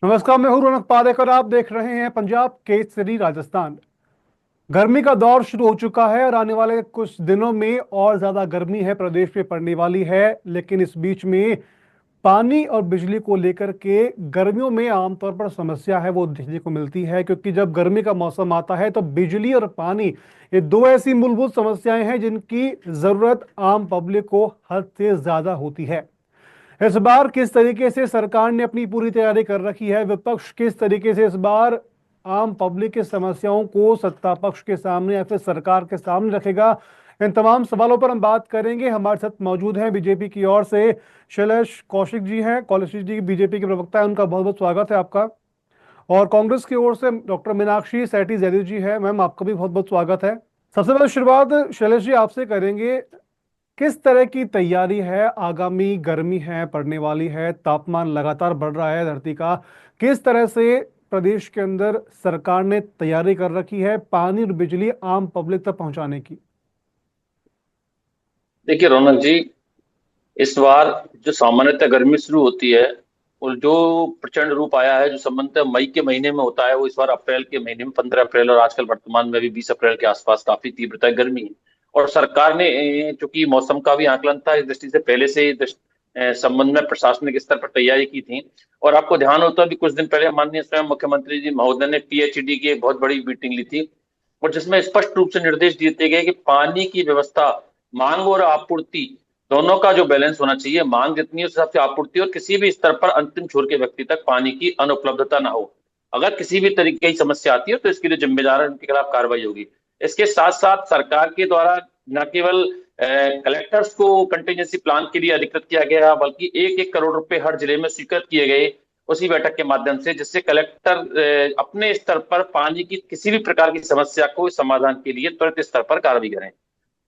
नमस्कार, मैं हूं रौनक पारेकर। आप देख रहे हैं पंजाब केसरी राजस्थान। गर्मी का दौर शुरू हो चुका है और आने वाले कुछ दिनों में और ज्यादा गर्मी है प्रदेश में पड़ने वाली है। लेकिन इस बीच में पानी और बिजली को लेकर के गर्मियों में आमतौर पर समस्या है वो देखने को मिलती है, क्योंकि जब गर्मी का मौसम आता है तो बिजली और पानी, ये दो ऐसी मूलभूत समस्याएं हैं जिनकी जरूरत आम पब्लिक को हद से ज्यादा होती है। इस बार किस तरीके से सरकार ने अपनी पूरी तैयारी कर रखी है, विपक्ष किस तरीके से इस बार आम पब्लिक की समस्याओं को सत्ता पक्ष के सामने या फिर सरकार के सामने रखेगा, इन तमाम सवालों पर हम बात करेंगे। हमारे साथ मौजूद हैं बीजेपी की ओर से शैलेश कौशिक जी हैं। कौशिक जी बीजेपी के प्रवक्ता है, उनका बहुत बहुत स्वागत है आपका। और कांग्रेस की ओर से डॉक्टर मीनाक्षी सैटी जैदी जी है, मैम आपका भी बहुत बहुत स्वागत है। सबसे पहले शुरुआत शैलेश जी आपसे करेंगे। किस तरह की तैयारी है? आगामी गर्मी है पड़ने वाली है, तापमान लगातार बढ़ रहा है धरती का। किस तरह से प्रदेश के अंदर सरकार ने तैयारी कर रखी है पानी और बिजली आम पब्लिक तक पहुंचाने की? देखिए रौनक जी, इस बार जो सामान्यतः गर्मी शुरू होती है और जो प्रचंड रूप आया है, जो सामान्यतः मई के महीने में होता है, वो इस बार अप्रैल के महीने में 15 अप्रैल और आजकल वर्तमान में भी 20 अप्रैल के आसपास काफी तीव्रता गर्मी है। और सरकार ने चूंकि मौसम का भी आकलन था, इस दृष्टि से पहले से ही संबंध में प्रशासनिक स्तर पर तैयारी की थी। और आपको ध्यान होता भी कुछ दिन पहले माननीय स्वयं मुख्यमंत्री जी महोदय ने पीएचईडी की एक बहुत बड़ी मीटिंग ली थी, और जिसमें स्पष्ट रूप से निर्देश दिए गए कि पानी की व्यवस्था, मांग और आपूर्ति दोनों का जो बैलेंस होना चाहिए, मांग जितनी है उस हिसाब से आपूर्ति, और किसी भी स्तर पर अंतिम छोर के व्यक्ति तक पानी की अनुपलब्धता ना हो। अगर किसी भी तरीके की समस्या आती है तो इसके लिए जिम्मेदार उनके खिलाफ कार्रवाई होगी। इसके साथ साथ सरकार के द्वारा न केवल कलेक्टर्स को कंटीजेंसी प्लान के लिए अधिकृत किया गया, बल्कि 1-1 करोड़ रुपए हर जिले में स्वीकृत किए गए उसी बैठक के माध्यम से, जिससे कलेक्टर अपने स्तर पर पानी की किसी भी प्रकार की समस्या को समाधान के लिए त्वरित स्तर पर कार्रवाई करें।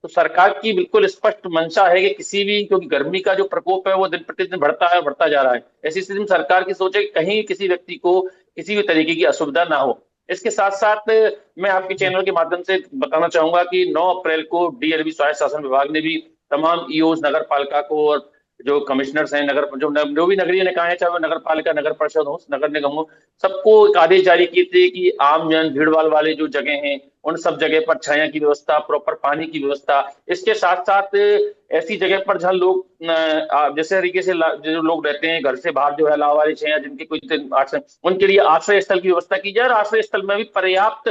तो सरकार की बिल्कुल स्पष्ट मंशा है कि किसी भी, क्योंकि गर्मी का जो प्रकोप है वो दिन प्रतिदिन बढ़ता है, बढ़ता जा रहा है, ऐसी स्थिति में सरकार की सोच है कि कहीं किसी व्यक्ति को किसी भी तरीके की असुविधा ना हो। इसके साथ साथ मैं आपके चैनल के माध्यम से बताना चाहूंगा कि 9 अप्रैल को डीएलबी स्वायत्त शासन विभाग ने भी तमाम ईओज, नगर पालिका को, और जो कमिश्नर्स हैं, नगर जो भी नगरीय निकाय है, चाहे वो नगर पालिका, नगर परिषद हो, नगर निगम हो, सबको एक आदेश जारी किए थे कि आम जन भीड़ भाड़ वाले जो जगह हैं उन सब जगह पर छाया की व्यवस्था, प्रॉपर पानी की व्यवस्था। इसके साथ साथ ऐसी जगह पर जहां लोग जैसे तरीके से जो लोग रहते हैं घर से बाहर, जो है लावारिश हैं या जिनके कोई आश्रय, उनके लिए आश्रय स्थल की व्यवस्था की जाए, और आश्रय स्थल में भी पर्याप्त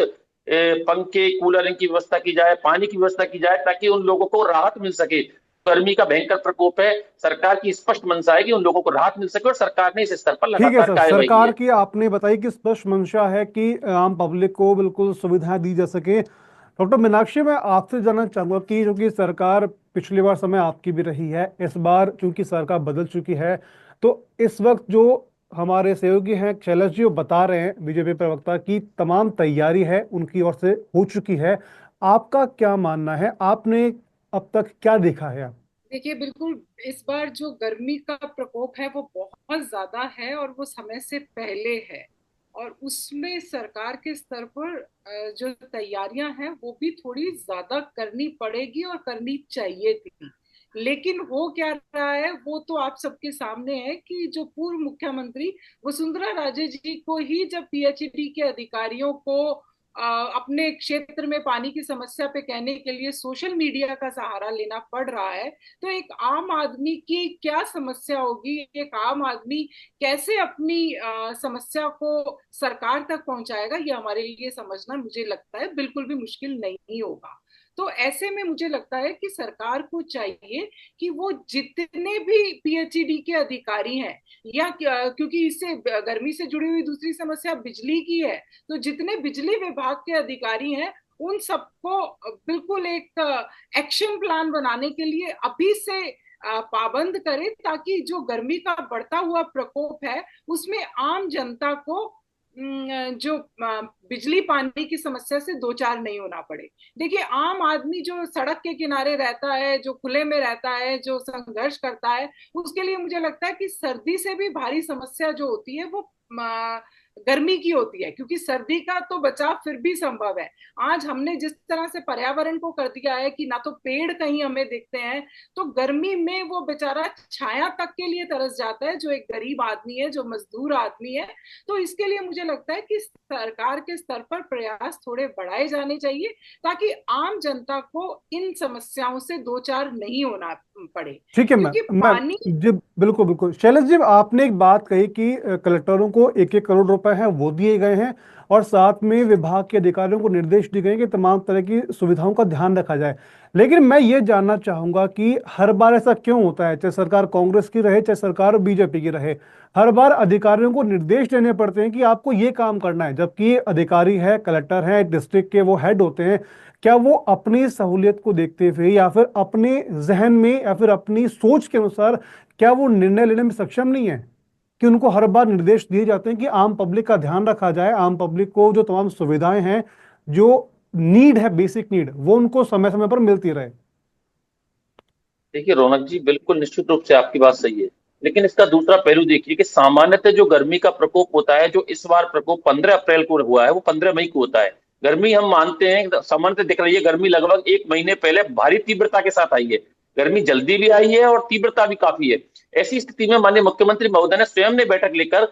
पंखे, कूलर की व्यवस्था की जाए, पानी की व्यवस्था की जाए, ताकि उन लोगों को राहत मिल सके। गर्मी का भयंकर प्रकोप है, सरकार की स्पष्ट मंशा है कि उन लोगों को राहत मिल सके, और सरकार ने इस स्तर पर ठीक है लगातार सर, कार्यवाही की सरकार है। की आपने बताई कि स्पष्ट मंशा है कि आम पब्लिक को बिल्कुल सुविधाएं दी जा सके। डॉक्टर मीनाक्षी, मैं आपसे जानना चाहूंगा कि क्योंकि सरकार पिछली बार समय आपकी भी रही है, इस बार चूंकि सरकार बदल चुकी है, तो इस वक्त जो हमारे सहयोगी हैं शैलेश जी वो बता रहे हैं बीजेपी प्रवक्ता की तमाम तैयारी है उनकी ओर से हो चुकी है। आपका क्या मानना है? आपने अब तक क्या देखा है? देखिए, बिल्कुल इस बार जो गर्मी का प्रकोप है वो बहुत ज्यादा है और वो समय से पहले है। और उसमें सरकार के स्तर पर जो तैयारियां हैं वो भी थोड़ी ज्यादा करनी पड़ेगी और करनी चाहिए थी। लेकिन हो क्या रहा है वो तो आप सबके सामने है कि जो पूर्व मुख्यमंत्री वसुंधरा राजे जी को ही जब पीएचईडी के अधिकारियों को अपने क्षेत्र में पानी की समस्या पे कहने के लिए सोशल मीडिया का सहारा लेना पड़ रहा है, तो एक आम आदमी की क्या समस्या होगी, एक आम आदमी कैसे अपनी समस्या को सरकार तक पहुंचाएगा, ये हमारे लिए समझना मुझे लगता है बिल्कुल भी मुश्किल नहीं होगा। तो ऐसे में मुझे लगता है कि सरकार को चाहिए कि वो जितने भी पीएचईडी के अधिकारी हैं, या क्योंकि इससे गर्मी से जुड़ी हुई दूसरी समस्या बिजली की है, तो जितने बिजली विभाग के अधिकारी हैं उन सबको बिल्कुल एक एक्शन प्लान बनाने के लिए अभी से पाबंद करें, ताकि जो गर्मी का बढ़ता हुआ प्रकोप है उसमें आम जनता को जो बिजली पानी की समस्या से दो चार नहीं होना पड़े। देखिए, आम आदमी जो सड़क के किनारे रहता है, जो खुले में रहता है, जो संघर्ष करता है, उसके लिए मुझे लगता है कि सर्दी से भी भारी समस्या जो होती है वो गर्मी की होती है, क्योंकि सर्दी का तो बचाव फिर भी संभव है। आज हमने जिस तरह से पर्यावरण को कर दिया है कि ना तो पेड़ कहीं हमें दिखते हैं, तो गर्मी में वो बेचारा छाया तक के लिए तरस जाता है, जो एक गरीब आदमी है, जो मजदूर आदमी है। तो इसके लिए मुझे लगता है कि सरकार के स्तर पर प्रयास थोड़े बढ़ाए जाने चाहिए, ताकि आम जनता को इन समस्याओं से दो चार नहीं होना पड़े। ठीक है क्योंकि मैम पानी, जी, बिल्कुल बिल्कुल। शैलेश जी, आपने एक बात कही कि कलेक्टरों को 1-1 करोड़ रुपए हैं वो दिए गए हैं, और साथ में विभाग के अधिकारियों को निर्देश दिए गए हैं कि तमाम तरह की सुविधाओं का ध्यान रखा जाए। लेकिन मैं ये जानना चाहूंगा कि हर बार ऐसा क्यों होता है, चाहे सरकार कांग्रेस की रहे चाहे सरकार बीजेपी की रहे, हर बार अधिकारियों को निर्देश देने पड़ते हैं कि आपको ये काम करना है, जबकि ये अधिकारी है, कलेक्टर है, डिस्ट्रिक्ट के वो हेड होते हैं। क्या वो अपनी सहूलियत को देखते हुए या फिर अपने जहन में या फिर अपनी सोच के अनुसार क्या वो निर्णय लेने में सक्षम नहीं है कि उनको हर बार निर्देश दिए जाते हैं कि आम पब्लिक का ध्यान रखा जाए, आम पब्लिक को जो तमाम सुविधाएं हैं, जो नीड है, बेसिक नीड, वो उनको समय समय पर मिलती रहे। देखिए रौनक जी, बिल्कुल निश्चित रूप से आपकी बात सही है, लेकिन इसका दूसरा पहलू देखिए कि सामान्यतः जो गर्मी का प्रकोप होता है, जो इस बार प्रकोप 15 अप्रैल को हुआ है, वो 15 मई को होता है। गर्मी हम मानते हैं सामान्यतः दिख रही है, गर्मी लगभग एक महीने पहले भारी तीव्रता के साथ आई है। गर्मी जल्दी भी आई है और तीव्रता भी काफी है। ऐसी स्थिति में माननीय मुख्यमंत्री महोदय ने स्वयं ने बैठक लेकर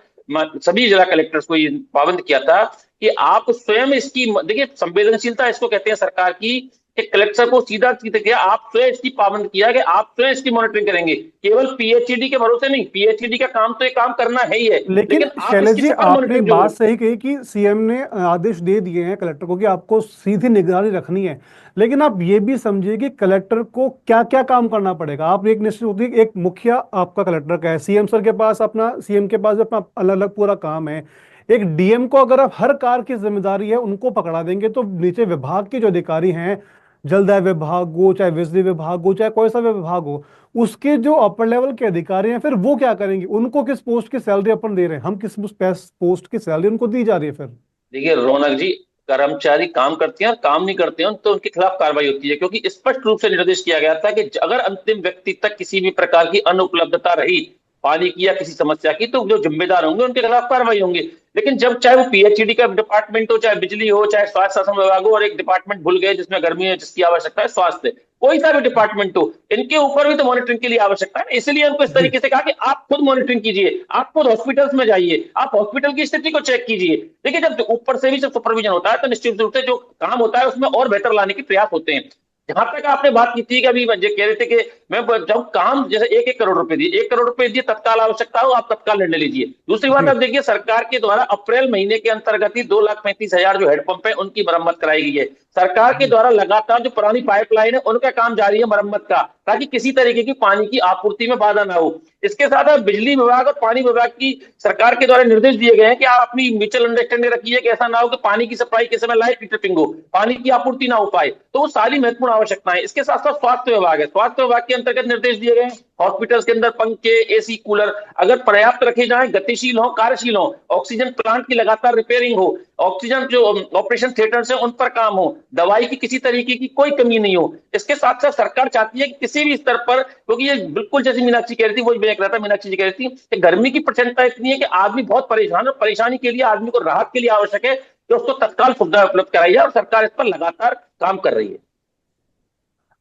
सभी जिला कलेक्टर्स को ये पाबंद किया था कि आप स्वयं इसकी, देखिए संवेदनशीलता इसको कहते हैं सरकार की, कि कलेक्टर को सीधा सीधा किया, आप स्वयं इसकी पाबंद किया कि आप स्वयं इसकी मॉनिटरिंग करेंगे, केवल पीएचईडी के भरोसे नहीं। पीएचईडी का काम तो ये काम करना है ही है, लेकिन लेकिन आप शैलेश इसकी जी, सफल आपने एक मॉनिटरिंग बात जरूर। सही कही कि सीएम ने आदेश दे दिए हैं कलेक्टर को कि आपको सीधी निगरानी रखनी है। लेकिन आप ये भी समझिए कि कलेक्टर को क्या क्या काम करना पड़ेगा। आप एक निश्चित होती है, एक मुखिया आपका कलेक्टर का है, सीएम सर के पास अपना, सीएम के पास अपना अलग अलग पूरा काम है। एक डीएम को अगर आप हर कार की जिम्मेदारी है उनको पकड़ा देंगे, तो नीचे विभाग के जो अधिकारी हैं, जलदाय विभाग हो, चाहे बिजली विभाग हो, चाहे कोई सा भी विभाग हो, उसके जो अपर लेवल के अधिकारी हैं, फिर वो क्या करेंगे? उनको किस पोस्ट की सैलरी अपन दे रहे हैं? हम किस पोस्ट की सैलरी उनको दी जा रही है फिर? देखिए रौनक जी, कर्मचारी काम करते हैं और काम नहीं करते हैं तो उनके खिलाफ कार्रवाई होती है, क्योंकि स्पष्ट रूप से निर्देश किया गया था कि अगर अंतिम व्यक्ति तक किसी भी प्रकार की अनुपलब्धता रही पानी की या किसी समस्या की, तो जो जिम्मेदार होंगे उनके खिलाफ कार्रवाई होंगे। लेकिन जब चाहे वो पीएचईडी का डिपार्टमेंट हो, चाहे बिजली हो, चाहे स्वास्थ्य शासन विभाग हो, और एक डिपार्टमेंट भूल गए जिसमें गर्मी है, जिसकी आवश्यकता है स्वास्थ्य, कोई सा भी डिपार्टमेंट हो, इनके ऊपर भी तो मॉनिटरिंग के लिए आवश्यकता है। इसलिए उनको इस जी। तरीके से कहा कि आप खुद मॉनिटरिंग कीजिए, आप खुद हॉस्पिटल्स में जाइए, आप हॉस्पिटल की स्थिति को चेक कीजिए। देखिए जब ऊपर से भी जब सुपरविजन होता है, तो निश्चित रूप से जो काम होता है उसमें और बेहतर लाने के प्रयास होते हैं। जहां तक आपने बात की थी कि अभी कह रहे थे कि मैं जब काम जैसे 1-1 करोड़ रुपए दिए, 1 करोड़ रुपए दिए, तत्काल आवश्यकता हो आप तत्काल निर्णय लीजिए। दूसरी बात, जी। आप देखिए सरकार के द्वारा अप्रैल महीने के अंतर्गत ही 2,35,000 जो हेडपंप है उनकी मरम्मत कराई गई है। सरकार के जी। द्वारा लगातार जो पुरानी पाइपलाइन है उनका काम जारी है मरम्मत का, ताकि किसी तरीके की पानी की आपूर्ति में बाधा ना हो। इसके साथ अब बिजली विभाग और पानी विभाग की सरकार के द्वारा निर्देश दिए गए हैं कि आप अपनी म्यूचुअल अंडरस्टैंडिंग रखिए कि ऐसा ना हो कि पानी की सप्लाई के समय लाइट ट्रिपिंग हो, पानी की आपूर्ति ना हो पाए। तो वो सारी महत्वपूर्ण आवश्यकताएं। इसके साथ साथ स्वास्थ्य विभाग है, स्वास्थ्य विभाग के अंतर्गत निर्देश दिए गए हॉस्पिटल्स के अंदर पंखे, एसी, कूलर अगर पर्याप्त रखे जाएं, गतिशील हो, कार्यशील हो, ऑक्सीजन प्लांट की लगातार रिपेयरिंग हो, ऑक्सीजन जो ऑपरेशन थिएटर्स है उन पर काम हो, दवाई की किसी तरीके की कोई कमी नहीं हो। इसके साथ साथ सरकार चाहती है कि किसी भी स्तर पर, क्योंकि ये बिल्कुल जैसे मीनाक्षी कह रही थी, वही मैं कह रहा था, मीनाक्षी जी कह रही थी कि गर्मी की प्रचंडता इतनी है कि आदमी बहुत परेशान है, परेशानी के लिए आदमी को राहत के लिए आवश्यक है कि उसको तत्काल सुविधा उपलब्ध कराई जाए, और सरकार इस पर लगातार काम कर रही है।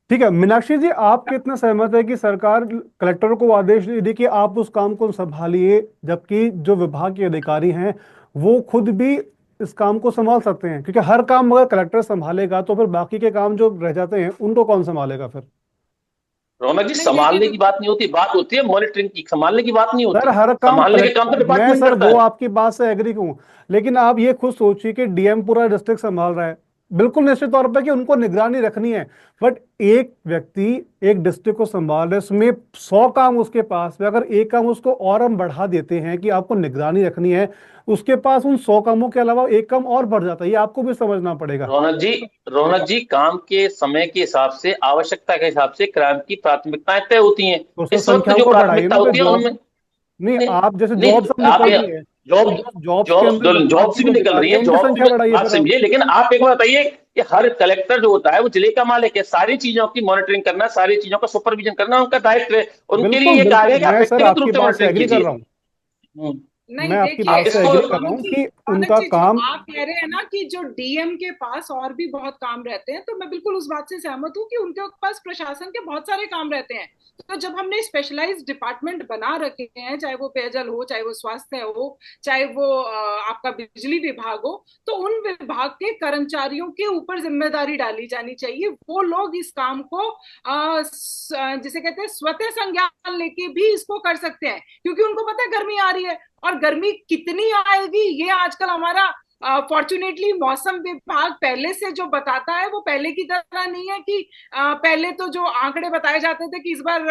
ठीक है मीनाक्षी जी, आप कितना सहमत है कि सरकार कलेक्टर को आदेश दे दी कि आप उस काम को संभालिए, जबकि जो विभाग के अधिकारी हैं वो खुद भी इस काम को संभाल सकते हैं? क्योंकि हर काम अगर कलेक्टर संभालेगा तो फिर बाकी के काम जो रह जाते हैं उनको कौन संभालेगा फिर? रौनक जी, नहीं देखिए, संभालने की बात नहीं होती, बात होती है मॉनिटरिंग की, संभालने की बात नहीं सर होती। हर काम संभालने के काम तो कलेक्टर, मैं डिपार्टमेंट सर करता वो है। आपकी बात से एग्री हूँ, लेकिन आप ये खुद सोचिए कि डीएम पूरा डिस्ट्रिक्ट संभाल रहा है, बिल्कुल निश्चित तौर पर कि उनको निगरानी रखनी है। बट एक व्यक्ति एक डिस्ट्रिक्ट को संभाल रहा है, उसमें 100 काम उसके पास है, अगर एक काम उसको और हम बढ़ा देते हैं कि आपको निगरानी रखनी है, उसके पास उन 100 कामों के अलावा एक काम और बढ़ जाता है, ये आपको भी समझना पड़ेगा। रौनक जी, रौनक जी, काम के समय के हिसाब से, आवश्यकता के हिसाब से क्राइम की प्राथमिकताएं तय होती हैं। तो उसमें इस वक्त संख्याओं जो को बढ़ाइए प्राथमिकता ना फिर। होती है जॉब, उनमें, नहीं नहीं आप जैसे जॉब नहीं, सब आप निकल रही है, जॉब जॉब्स के अंदर जॉब विभाग जॉब की से जो भी निकल अधिकारी रही हैं है, उनकी जॉब की संख्या बढ़ाइए बात फिर आप। समझिए, लेकिन आप एक बात बताइए कि हर कलेक्टर जो होता है वो जिले का मालिक है, सारी चीजों की मॉनिटरिंग करना, सारी चीजों का सुपरविजन करना उनका दायित्व है। उनके लिए बिल्कुल ये कहा गया बिल्कुल, कि आप मैं सर व्यक्तिगत रूप आपकी से बात से मॉनिटरिंग एग्री कर कीजिए। रहा हूँ। नहीं मैं आपकी देखिए बात से इसको एग्री कर रहा रौनक हूँ जी, कि रौनक उनका जी, जो काम। आप कह रहे हैं ना कि जो डीएम के पास और भी बहुत काम रहते हैं, तो मैं बिल्कुल उस बात से सहमत हूँ कि उनके पास प्रशासन के बहुत सारे काम रहते हैं। तो जब हमने स्पेशलाइज्ड डिपार्टमेंट बना रखे हैं, चाहे वो पेयजल हो, चाहे वो स्वास्थ्य हो, चाहे वो आपका बिजली विभाग हो, तो उन विभाग के कर्मचारियों के ऊपर जिम्मेदारी डाली जानी चाहिए। वो लोग इस काम को जिसे कहते हैं स्वतः संज्ञान लेके भी इसको कर सकते हैं, क्योंकि उनको पता है गर्मी आ रही है। और गर्मी कितनी आएगी ये आजकल हमारा फॉर्चुनेटली मौसम विभाग पहले से जो बताता है वो पहले की तरह नहीं है कि पहले तो जो आंकड़े बताए जाते थे कि इस बार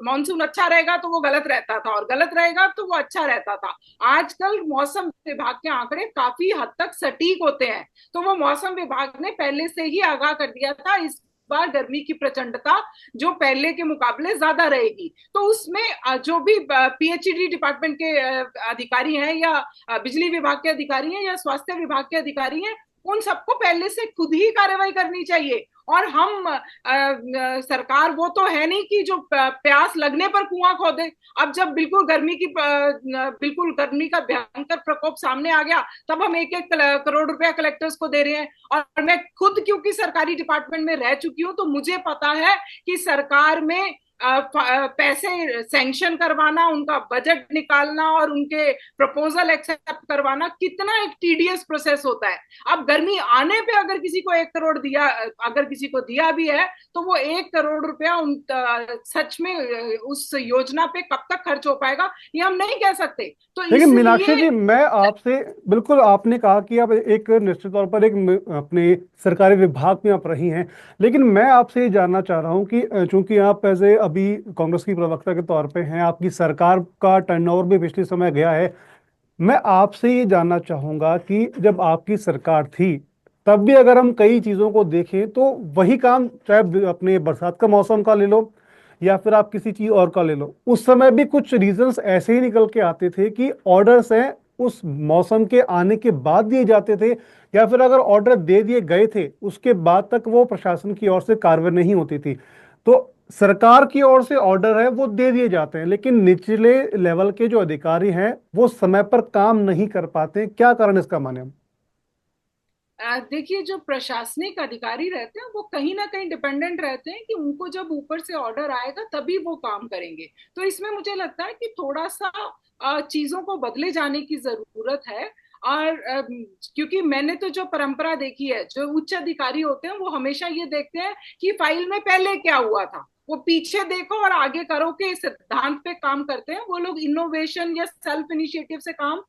मानसून अच्छा रहेगा तो वो गलत रहता था, और गलत रहेगा तो वो अच्छा रहता था। आजकल मौसम विभाग के आंकड़े काफी हद तक सटीक होते हैं। तो वो मौसम विभाग ने पहले से ही आगाह कर दिया था इस बार गर्मी की प्रचंडता जो पहले के मुकाबले ज्यादा रहेगी। तो उसमें जो भी पीएचईडी डिपार्टमेंट के अधिकारी हैं, या बिजली विभाग के अधिकारी हैं, या स्वास्थ्य विभाग के अधिकारी हैं, उन सबको पहले से खुद ही कार्रवाई करनी चाहिए। और हम सरकार वो तो है नहीं कि जो प्यास लगने पर कुआं खोदे। अब जब बिल्कुल गर्मी का भयंकर प्रकोप सामने आ गया, तब हम 1-1 करोड़ रुपया कलेक्टर्स को दे रहे हैं। और मैं खुद क्योंकि सरकारी डिपार्टमेंट में रह चुकी हूं, तो मुझे पता है कि सरकार में पैसे सैंक्शन करवाना, उनका बजट निकालना और उनके प्रपोजल एक्सेप्ट करवाना कितना एक टीडियस प्रोसेस होता है। अब गर्मी आने पे अगर किसी को 1 करोड़ दिया, अगर किसी को दिया भी है, तो वो 1 करोड़ रुपया सच में उस योजना पे कब तक खर्च हो पाएगा ये हम नहीं कह सकते। तो लेकिन मीनाक्षी इसलिए जी, मैं आपसे बिल्कुल, आपने कहा कि आप एक निश्चित तौर पर एक अपने सरकारी विभाग में आप रही हैं, लेकिन मैं आपसे ये जानना चाह रहा हूं कि चूंकि आप एज ए अभी कांग्रेस की प्रवक्ता के तौर पे हैं, आपकी सरकार का टर्नओवर भी पिछले समय गया है। मैं आपसे ये जानना चाहूंगा कि जब आपकी सरकार थी, तब भी अगर हम कई चीजों को देखें तो वही काम, चाहे अपने बरसात का मौसम का ले लो या फिर आप किसी चीज और का ले लो, उस समय भी कुछ रीजंस ऐसे ही निकल के आते थे कि ऑर्डर्स हैं उस मौसम के आने के बाद दिए जाते थे, या फिर अगर ऑर्डर दे दिए गए थे उसके बाद तक वो प्रशासन की ओर से कार्रवाई नहीं होती थी। तो सरकार की ओर से ऑर्डर है वो दे दिए जाते हैं, लेकिन निचले लेवल के जो अधिकारी हैं वो समय पर काम नहीं कर पाते। क्या कारण इसका माने हम? देखिए, जो प्रशासनिक अधिकारी रहते हैं वो कहीं ना कहीं डिपेंडेंट रहते हैं कि उनको जब ऊपर से ऑर्डर आएगा तभी वो काम करेंगे। तो इसमें मुझे लगता है कि थोड़ा सा चीजों को बदले जाने की जरूरत है। और क्योंकि मैंने तो जो परंपरा देखी है, जो उच्च अधिकारी होते हैं वो हमेशा ये देखते हैं कि फाइल में पहले क्या हुआ था, वो पीछे देखो और आगे करो के सिद्धांत पे काम करते हैं। वो लोग इनोवेशन या सेल्फ इनिशिएटिव से काम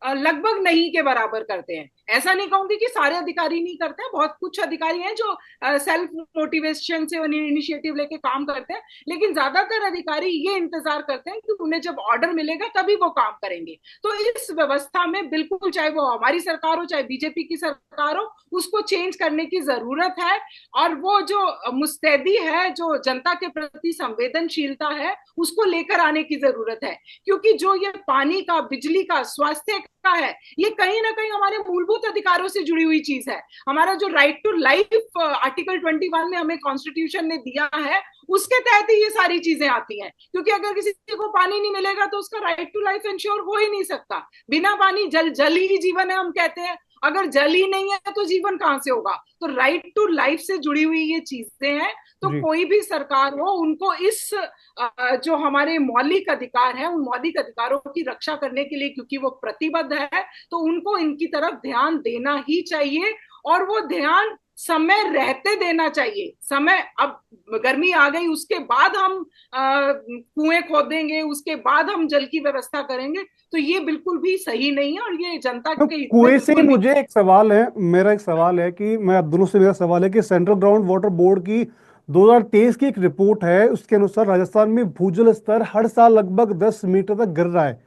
लगभग नहीं के बराबर करते हैं। ऐसा नहीं कहूंगी कि सारे अधिकारी नहीं करते हैं, बहुत कुछ अधिकारी हैं जो सेल्फ मोटिवेशन से इनिशिएटिव लेके काम करते हैं, लेकिन ज्यादातर अधिकारी ये इंतजार करते हैं कि उन्हें जब ऑर्डर मिलेगा तभी वो काम करेंगे। तो इस व्यवस्था में बिल्कुल, चाहे वो हमारी सरकार हो चाहे बीजेपी की सरकार हो, उसको चेंज करने की जरूरत है। और वो जो मुस्तैदी है, जो जनता के प्रति संवेदनशीलता है, उसको लेकर आने की जरूरत है। क्योंकि जो ये पानी का, बिजली का, स्वास्थ्य का है, ये कहीं ना कहीं हमारे मूलभूत अधिकारों से जुड़ी हुई चीज है। हमारा जो राइट टू लाइफ आर्टिकल 21 में हमें कॉन्स्टिट्यूशन ने दिया है, उसके तहत ही ये सारी चीजें आती हैं। क्योंकि अगर किसी को पानी नहीं मिलेगा तो उसका राइट टू लाइफ इंश्योर हो ही नहीं सकता। बिना पानी, जल जल ही जीवन है हम कहते हैं, अगर जल ही नहीं है तो जीवन कहां से होगा। तो राइट टू लाइफ से जुड़ी हुई ये चीजें हैं। तो जी। कोई भी सरकार हो, उनको इस जो हमारे मौलिक अधिकार हैं, उन मौलिक अधिकारों की रक्षा करने के लिए, क्योंकि वो प्रतिबद्ध है, तो उनको इनकी तरफ ध्यान देना ही चाहिए। और वो ध्यान समय रहते देना चाहिए। समय, अब गर्मी आ गई उसके बाद हम कुएं खोदेंगे, उसके बाद हम जल की व्यवस्था करेंगे, तो ये बिल्कुल भी सही नहीं है और ये जनता तो के हित में कुएं से ही बिल्कुल नहीं। मुझे एक सवाल है, मेरा एक सवाल है कि मैं आप दोनों से, मेरा सवाल है कि सेंट्रल ग्राउंड वाटर बोर्ड की 2023 की एक रिपोर्ट है, उसके अनुसार राजस्थान में भूजल स्तर हर साल लगभग 10 मीटर तक गिर रहा है।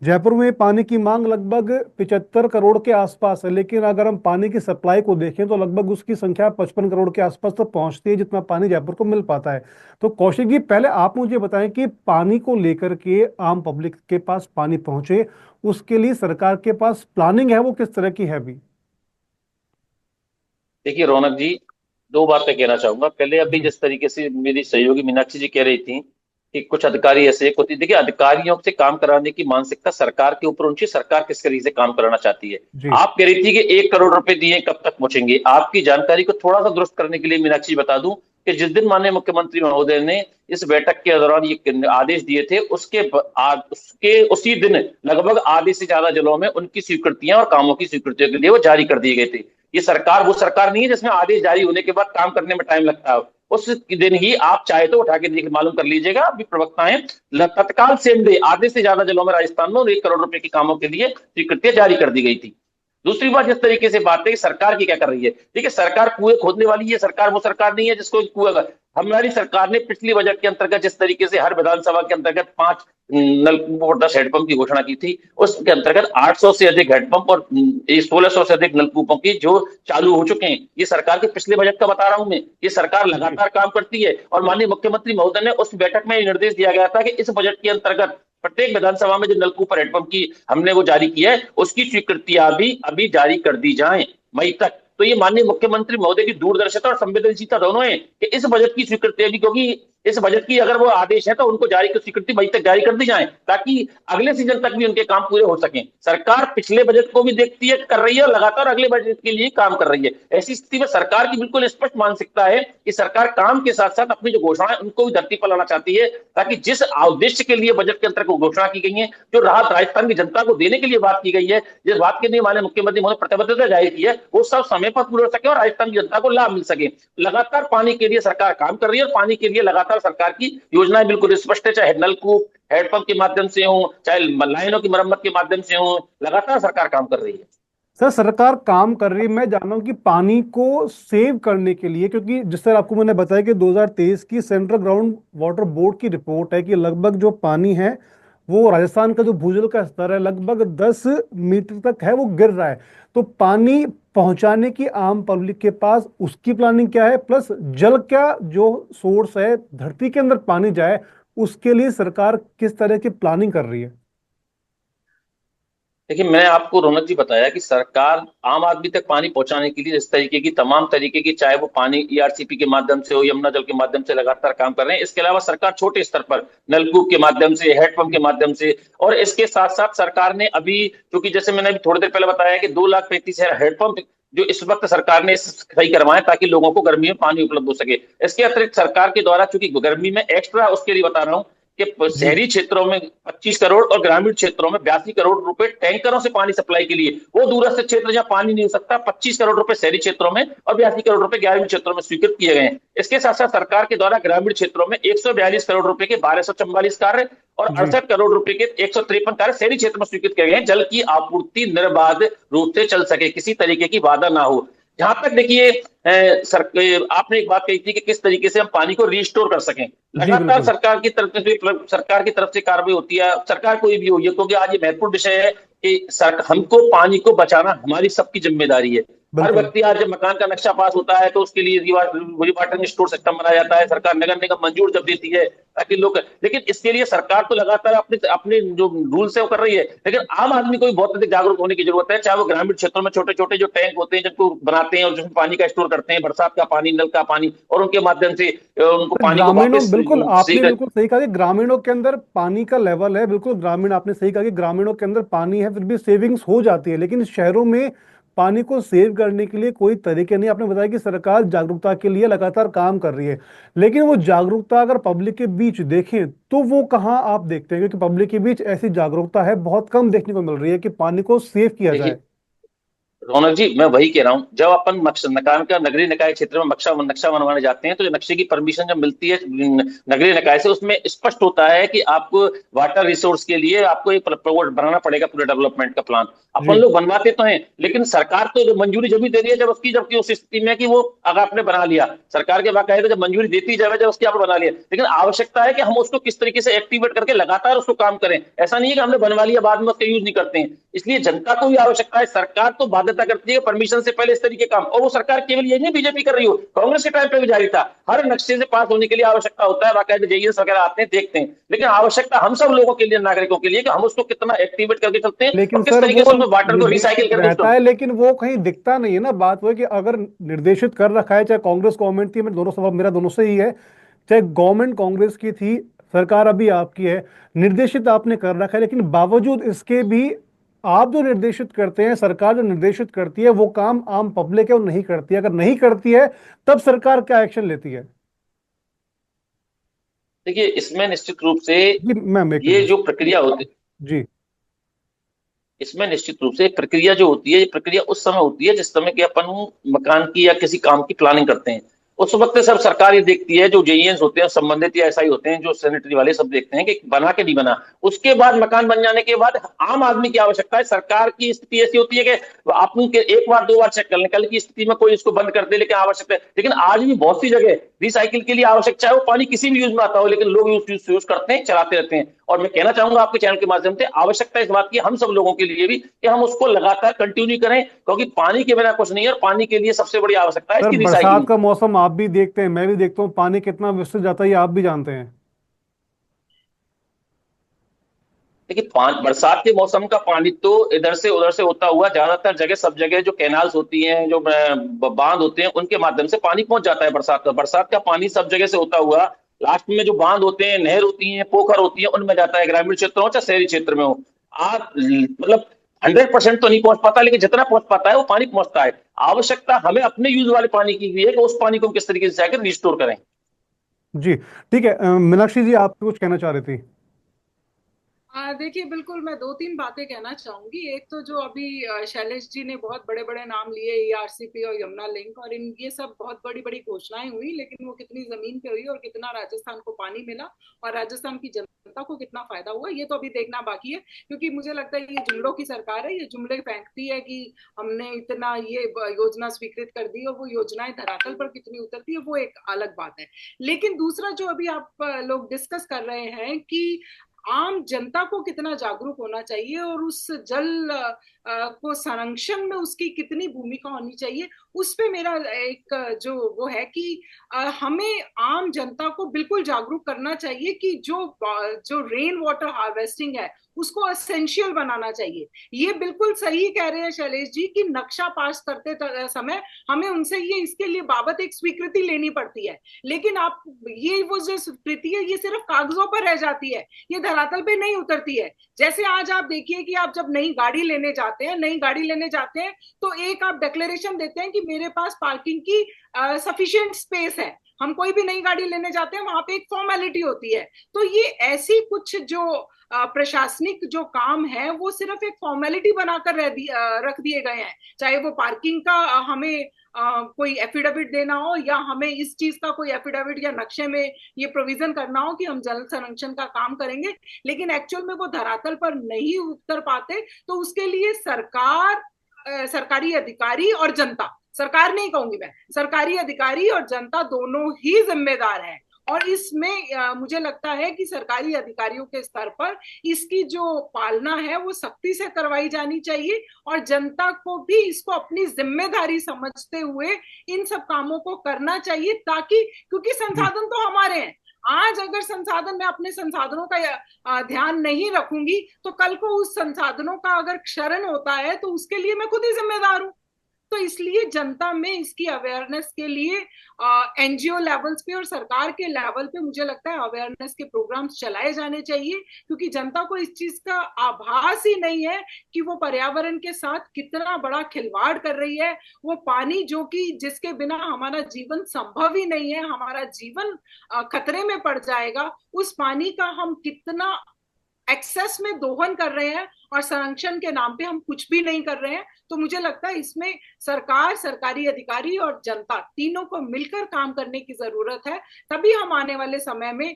जयपुर में पानी की मांग लगभग 75 करोड़ के आसपास है, लेकिन अगर हम पानी की सप्लाई को देखें तो लगभग उसकी संख्या 55 करोड़ के आसपास तक पहुंचती है, जितना पानी जयपुर को मिल पाता है। तो कौशिक जी, पहले आप मुझे बताएं कि पानी को लेकर के आम पब्लिक के पास पानी पहुंचे, उसके लिए सरकार के पास प्लानिंग है वो किस तरह की है भी? देखिए रौनक जी, दो बातें कहना चाहूंगा। पहले अभी जी। जिस तरीके से मेरी सहयोगी मीनाक्षी जी कह रही थी कि कुछ अधिकारी ऐसे एक होती है, देखिए अधिकारियों से काम कराने की मानसिकता सरकार के ऊपर होनी चाहिए, सरकार किस तरीके से काम कराना चाहती है। जी। आप कह रही थी कि 1 करोड़ रुपए दिए कब तक पहुंचेंगे, आपकी जानकारी को थोड़ा सा दुरुस्त करने के लिए मीनाक्षी बता दूं कि जिस दिन माननीय मुख्यमंत्री महोदय ने इस बैठक के दौरान ये आदेश दिए थे, उसके उसी दिन लगभग आधे से ज्यादा जिलों में उनकी स्वीकृतियां और कामों की स्वीकृतियों के लिए वो जारी कर दिए गए थे। ये सरकार वो सरकार नहीं है जिसमें आदेश जारी होने के बाद काम करने में टाइम लगता है। उस दिन ही आप चाहे तो उठा के देख मालूम कर लीजिएगा, अभी प्रवक्ता हैं, तत्काल सेम डे आधे से ज्यादा जिलों में राजस्थान में 1 करोड़ रुपए के कामों के लिए स्वीकृतियां जारी कर दी गई थी। दूसरी बात, जिस तरीके से बात है कि सरकार की क्या कर रही है, देखिए सरकार कुएं खोदने वाली है, सरकार वो सरकार नहीं है जिसको कुएं, हमारी सरकार ने पिछली बजट के अंतर्गत जिस तरीके से हर विधानसभा के अंतर्गत 5 नलकूप और 10 हैंडपंप की घोषणा की थी, उसके अंतर्गत 800 से अधिक हैंडपंप और 1600 से अधिक नलकूपों की जो चालू हो चुके हैं। ये सरकार के पिछले बजट का बता रहा हूं मैं, ये सरकार लगातार काम करती है। और माननीय मुख्यमंत्री महोदय ने उस बैठक में निर्देश दिया गया था कि इस बजट के अंतर्गत प्रत्येक विधानसभा में जो नलकूप और हैंडपंप की हमने वो जारी की है, उसकी स्वीकृतियां भी अभी जारी कर दी जाएं मई तक। तो ये माननीय मुख्यमंत्री महोदय की दूरदर्शिता और संवेदनशीलता दोनों है कि इस बजट की स्वीकृति भी, क्योंकि इस बजट की अगर वो आदेश है तो उनको जारी की स्वीकृति मई तक जारी कर दी जाए, ताकि अगले सीजन तक भी उनके काम पूरे हो सकें। सरकार पिछले बजट को भी देखती है, कर रही है, और लगातार अगले बजट के लिए काम कर रही है। ऐसी स्थिति में सरकार की बिल्कुल स्पष्ट मानसिकता है कि सरकार काम के साथ साथ अपनी जो घोषणाएं उनको भी धरती पर लाना चाहती है, ताकि जिस उद्देश्य के लिए बजट के अंतर्गत घोषणा की गई है, जो राहत राजस्थान की जनता को देने के लिए बात की गई है, जिस बात के लिए माननीय मुख्यमंत्री महोदय प्रतिबद्धता जाहिर की है, वो सब समय पर पूरा हो सके और राजस्थान की जनता को लाभ मिल सके। लगातार पानी के लिए सरकार काम कर रही है, और पानी के लिए लगातार सरकार की योजनाएं बिल्कुल स्पष्ट है, चाहे नलकूप हैंडपंप के माध्यम से हो, चाहे लाइनों की मरम्मत के माध्यम से हो, लगातार सरकार काम कर रही है। सर, सरकार काम कर रही है, मैं जान रहा हूं कि पानी को सेव करने के लिए, क्योंकि जिस तरह आपको मैंने बताया कि 2023 की सेंट्रल ग्राउंड वाटर बोर्ड की रिपोर्ट है कि लगभग जो पानी है वो राजस्थान का जो भूजल का स्तर है लगभग 10 मीटर तक है, वो गिर रहा है। तो पानी पहुंचाने की आम पब्लिक के पास उसकी प्लानिंग क्या है, प्लस जल का जो सोर्स है धरती के अंदर पानी जाए उसके लिए सरकार किस तरह की प्लानिंग कर रही है? देखिए, मैंने आपको रौनक जी बताया कि सरकार आम आदमी तक पानी पहुंचाने के लिए इस तरीके की तमाम तरीके की, चाहे वो पानी ईआरसीपी के माध्यम से हो, यमुना जल के माध्यम से लगातार काम कर रहे हैं। इसके अलावा सरकार छोटे स्तर पर नलकूप के माध्यम से, हैंडपंप के माध्यम से, और इसके साथ साथ सरकार ने अभी, क्योंकि जैसे मैंने अभी थोड़ी देर पहले बताया कि 2,35,000 हैंडपंप जो इस वक्त सरकार ने सही करवाए ताकि लोगों को गर्मी में पानी उपलब्ध हो सके। इसके अतिरिक्त सरकार के द्वारा, चूंकि गर्मी में एक्स्ट्रा, उसके लिए बता रहा हूँ कि जी। शहरी क्षेत्रों में 25 करोड़ और ग्रामीण क्षेत्रों में 82 करोड़ रुपए टैंकरों से पानी सप्लाई के लिए, वो दूरस्थ क्षेत्र जहां पानी नहीं हो सकता, 25 करोड़ रुपए शहरी क्षेत्रों में और 82 करोड़ रुपए ग्रामीण क्षेत्रों में स्वीकृत किए गए हैं। इसके साथ साथ सरकार के द्वारा ग्रामीण क्षेत्रों में 142 करोड़ रुपए के 1244 कार्य और जी। 68 करोड़ रुपए के 153 कार्य शहरी क्षेत्र में स्वीकृत किए गए हैं, जल की आपूर्ति निर्बाध रूप से चल सके, किसी तरीके की बाधा ना हो। जहां तक देखिए, आपने एक बात कही थी कि किस तरीके से हम पानी को रिस्टोर कर सकें, जी लगातार बिल्कुल। सरकार की तरफ से कार्रवाई होती है, सरकार कोई भी हो, ये क्योंकि आज ये महत्वपूर्ण विषय है कि हमको पानी को बचाना हमारी सबकी जिम्मेदारी है। हर बिल्कुल। व्यक्ति, आज जब मकान का नक्शा पास होता है तो उसके लिए वाटर स्टोर सिस्टम बनाया जाता है, सरकार नगर निगम मंजूर जब देती है ताकि लोग, लेकिन इसके लिए सरकार तो लगातार अपने अपने जो रूल्स है वो कर रही है, लेकिन आम आदमी को भी बहुत अधिक जागरूक होने की जरूरत है। चाहे वो ग्रामीण क्षेत्रों में छोटे छोटे जो टैंक होते हैं जिनको बनाते हैं और जिसमें पानी का स्टोर करते हैं, बरसात का पानी, नल का पानी, और उनके माध्यम से उनको पानी को ग्रामीणों, वापस बिल्कुल सही आपने कर। बिल्कुल सही कहा कि ग्रामीणों के अंदर पानी का लेवल है, बिल्कुल ग्रामीण, आपने सही कहा कि ग्रामीणों के अंदर पानी है फिर भी सेविंग्स हो जाती है, लेकिन शहरों में पानी को सेव करने के लिए कोई तरीके नहीं। आपने बताया कि सरकार जागरूकता के लिए लगातार काम कर रही है, लेकिन वो जागरूकता अगर पब्लिक के बीच देखें तो वो कहाँ आप देखते हैं? क्योंकि पब्लिक के बीच ऐसी जागरूकता है बहुत कम देखने को मिल रही है कि पानी को सेव किया जाए। देखिए रौनक जी, मैं वही कह रहा हूं, जब अपन नकान का नगरीय निकाय क्षेत्र में नक्शा बनवाने जाते हैं तो जो नक्शे की परमिशन जब मिलती है नगरीय निकाय से, उसमें स्पष्ट होता है कि आपको वाटर रिसोर्स के लिए आपको एक बनाना पड़ेगा पूरे डेवलपमेंट का प्लान। अपन जी। लोग बनवाते तो हैं, लेकिन सरकार तो जो मंजूरी जब भी दे रही है जब उसकी, जबकि उस स्थिति में कि वो अगर आपने बना लिया, सरकार के बाकायदा जब मंजूरी देती जाए जब उसकी आपने बना लिया, लेकिन आवश्यकता है कि हम उसको किस तरीके से एक्टिवेट करके लगातार उसको काम करें। ऐसा नहीं है कि हमने बनवा लिया बाद में उसका यूज नहीं करते हैं। इसलिए जनता को भी आवश्यकता है, सरकार तो बाध्यता करती है परमिशन से पहले इस तरीके काम, और वो सरकार केवल ये नहीं बीजेपी कर रही हो, कांग्रेस के टाइम पे भी जारी था। हर नक्शे से पास होने के लिए आवश्यकता होता है, बाकायदा जेईएस वगैरह आते हैं, देखते हैं, लेकिन आवश्यकता हम सब लोगों के लिए, नागरिकों के लिए, कि हम उसको कितना एक्टिवेट करके चलते हैं लेकिन और किस सर तरीके वो से उसमें वाटर को रिसाइकिल निर्देशित करके रहता है, लेकिन वो कहीं दिखता नहीं है ना। बात वो है कि अगर निर्देशित कर रखा है, चाहे कांग्रेस गवर्नमेंट थी, मैं दोनों सवाल मेरा दोनों से ही है, चाहे गवर्नमेंट कांग्रेस की थी, सरकार अभी आपकी है, निर्देशित आपने कर रखा है, लेकिन बावजूद इसके भी आप जो निर्देशित करते हैं, सरकार जो निर्देशित करती है, वो काम आम पब्लिक है वो नहीं करती है। अगर नहीं करती है तब सरकार क्या एक्शन लेती है? देखिए, इसमें निश्चित रूप से जी मैम, एक ये मिनट। जो प्रक्रिया होती जी इसमें निश्चित रूप से प्रक्रिया जो होती है, ये प्रक्रिया उस समय होती है जिस समय कि अपन मकान की या किसी काम की प्लानिंग करते हैं। उस वक्त सब सरकार ये देखती है, जो जेईएंस होते हैं संबंधित या एसआई होते हैं, जो सैनिटरी वाले सब देखते हैं कि बना के नहीं बना। उसके बाद मकान बन जाने के बाद आम आदमी की आवश्यकता है। सरकार की स्थिति ऐसी होती है कि आप एक बार दो बार चेक कर लें, कल की स्थिति में कोई इसको बंद कर दे, लेकिन आवश्यकता है। लेकिन आज भी बहुत सी जगह रिसाइकिल के लिए आवश्यक, चाहे वो पानी किसी भी यूज में आता हो, लेकिन लोग यूज करते हैं, चलाते रहते हैं। और मैं कहना चाहूंगा आपके चैनल के माध्यम से, आवश्यकता इस बात की हम सब लोगों के लिए भी कि हम उसको लगातार कंटिन्यू करें, क्योंकि पानी के बिना कुछ नहीं है और पानी के लिए सबसे बड़ी आवश्यकता है सर, इसकी बरसात रिसाइकिलिंग। का मौसम आप भी देखते हैं, मैं भी देखता हूँ, पानी कितना विसर जाता है ये आप भी जानते हैं। देखिए, बरसात के मौसम का पानी तो इधर से उधर से होता हुआ ज्यादातर जगह, सब जगह जो कैनाल्स होती हैं, जो बांध होते हैं, उनके माध्यम से पानी पहुंच जाता है। बरसात का पानी सब जगह से होता हुआ लास्ट में जो बांध होते हैं, नहर होती हैं, पोखर होती है, उनमें जाता है, ग्रामीण क्षेत्र हो चाहे शहरी क्षेत्र में हो। आप मतलब 100% तो नहीं पहुंच पाता, लेकिन जितना पहुंच पाता है वो पानी पहुंचता है। आवश्यकता हमें अपने यूज वाले पानी की भी है कि उस पानी को हम किस तरीके से जाकर रिस्टोर करें। जी ठीक है। मीनाक्षी जी, आप कुछ कहना चाह रही थी? देखिए, बिल्कुल मैं दो तीन बातें कहना चाहूंगी। एक तो जो अभी शैलेश जी ने बहुत बड़े बड़े नाम लिए, ईआरसीपी और यमुना लिंक, और इन ये सब बहुत बड़ी बड़ी घोषणाएं हुई, लेकिन वो कितनी जमीन पे हुई और कितना राजस्थान को पानी मिला और राजस्थान की जनता को कितना फायदा हुआ, ये तो अभी देखना बाकी है। क्योंकि मुझे लगता है ये जुमलों की सरकार है, ये जुमले फेंकती है कि हमने इतना ये योजना स्वीकृत कर दी, और वो योजनाएं धरातल पर कितनी उतरती है वो एक अलग बात है। लेकिन दूसरा जो अभी आप लोग डिस्कस कर रहे हैं कि आम जनता को कितना जागरूक होना चाहिए और उस जल को संरक्षण में उसकी कितनी भूमिका होनी चाहिए, उस पे मेरा एक जो वो है कि हमें आम जनता को बिल्कुल जागरूक करना चाहिए कि जो जो रेन वाटर हार्वेस्टिंग है उसको असेंशियल बनाना चाहिए। ये बिल्कुल सही कह रहे हैं शैलेश जी कि नक्शा पास करते समय हमें उनसे ये इसके लिए बाबत एक स्वीकृति लेनी पड़ती है, लेकिन आप ये वो जो स्वीकृति है ये सिर्फ कागजों पर रह जाती है, ये धरातल पे नहीं उतरती है। जैसे आज आप देखिए कि आप जब नई गाड़ी लेने जाते हैं तो एक आप डिक्लेरेशन देते हैं कि मेरे पास पार्किंग की सफिशिएंट स्पेस है। हम कोई भी नई गाड़ी लेने जाते हैं वहां पे एक फॉर्मेलिटी होती है। तो ये ऐसी कुछ जो प्रशासनिक जो काम है वो सिर्फ एक फॉर्मेलिटी बनाकर रख दिए गए हैं। चाहे वो पार्किंग का हमें कोई एफिडेविट देना हो, या हमें इस चीज का कोई एफिडेविट या नक्शे में ये प्रोविजन करना हो कि हम जल संरक्षण का काम करेंगे, लेकिन एक्चुअल में वो धरातल पर नहीं उतर पाते। तो उसके लिए सरकार, सरकारी अधिकारी और जनता, सरकार नहीं कहूंगी मैं, सरकारी अधिकारी और जनता दोनों ही जिम्मेदार हैं। और इसमें मुझे लगता है कि सरकारी अधिकारियों के स्तर पर इसकी जो पालना है वो सख्ती से करवाई जानी चाहिए, और जनता को भी इसको अपनी जिम्मेदारी समझते हुए इन सब कामों को करना चाहिए, ताकि क्योंकि संसाधन तो हमारे हैं। आज अगर संसाधन, मैं अपने संसाधनों का ध्यान नहीं रखूंगी तो कल को उस संसाधनों का अगर क्षरण होता है तो उसके लिए मैं खुद ही जिम्मेदार हूं। तो इसलिए जनता में इसकी अवेयरनेस के लिए एनजीओ लेवल्स पे और सरकार के लेवल पे मुझे लगता है अवेयरनेस के प्रोग्राम्स चलाए जाने चाहिए, क्योंकि जनता को इस चीज का आभास ही नहीं है कि वो पर्यावरण के साथ कितना बड़ा खिलवाड़ कर रही है। वो पानी जो कि जिसके बिना हमारा जीवन संभव ही नहीं है, हमारा जीवन खतरे में पड़ जाएगा, उस पानी का हम कितना एक्सेस में दोहन कर रहे हैं और संरक्षण के नाम पे हम कुछ भी नहीं कर रहे हैं। तो मुझे लगता है इसमें सरकार, सरकारी अधिकारी और जनता तीनों को मिलकर काम करने की जरूरत है। तभी हम आने वाले समय में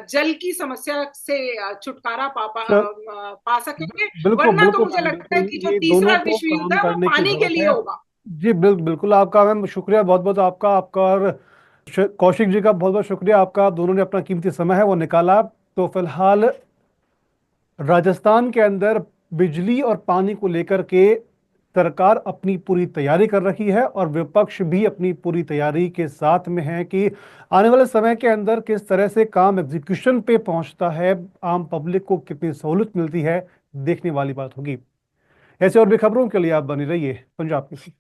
जल की समस्या से छुटकारा पा सकेंगे। बिल्कुल वरना तो बिल्कुल मुझे मैम, लगता है बिल्कुल कि जो ये दोनों तीसरा को विश्व युद्ध काम है वो करने की पानी के जरूरत लिए है। होगा। जी बिल्कुल आपका मैम शुक्रिया, बहुत बहुत आपका, आपका और कौशिक जी का बहुत बहुत शुक्रिया आपका। आप दोनों ने अपना कीमती समय है वो निकाला। तो फिलहाल राजस्थान के अंदर बिजली और पानी को लेकर के सरकार अपनी पूरी तैयारी कर रही है और विपक्ष भी अपनी पूरी तैयारी के साथ में है कि आने वाले समय के अंदर किस तरह से काम एग्जीक्यूशन पे पहुंचता है, आम पब्लिक को कितनी सहूलत मिलती है, देखने वाली बात होगी। ऐसे और भी खबरों के लिए आप बने रहिए पंजाब केसरी।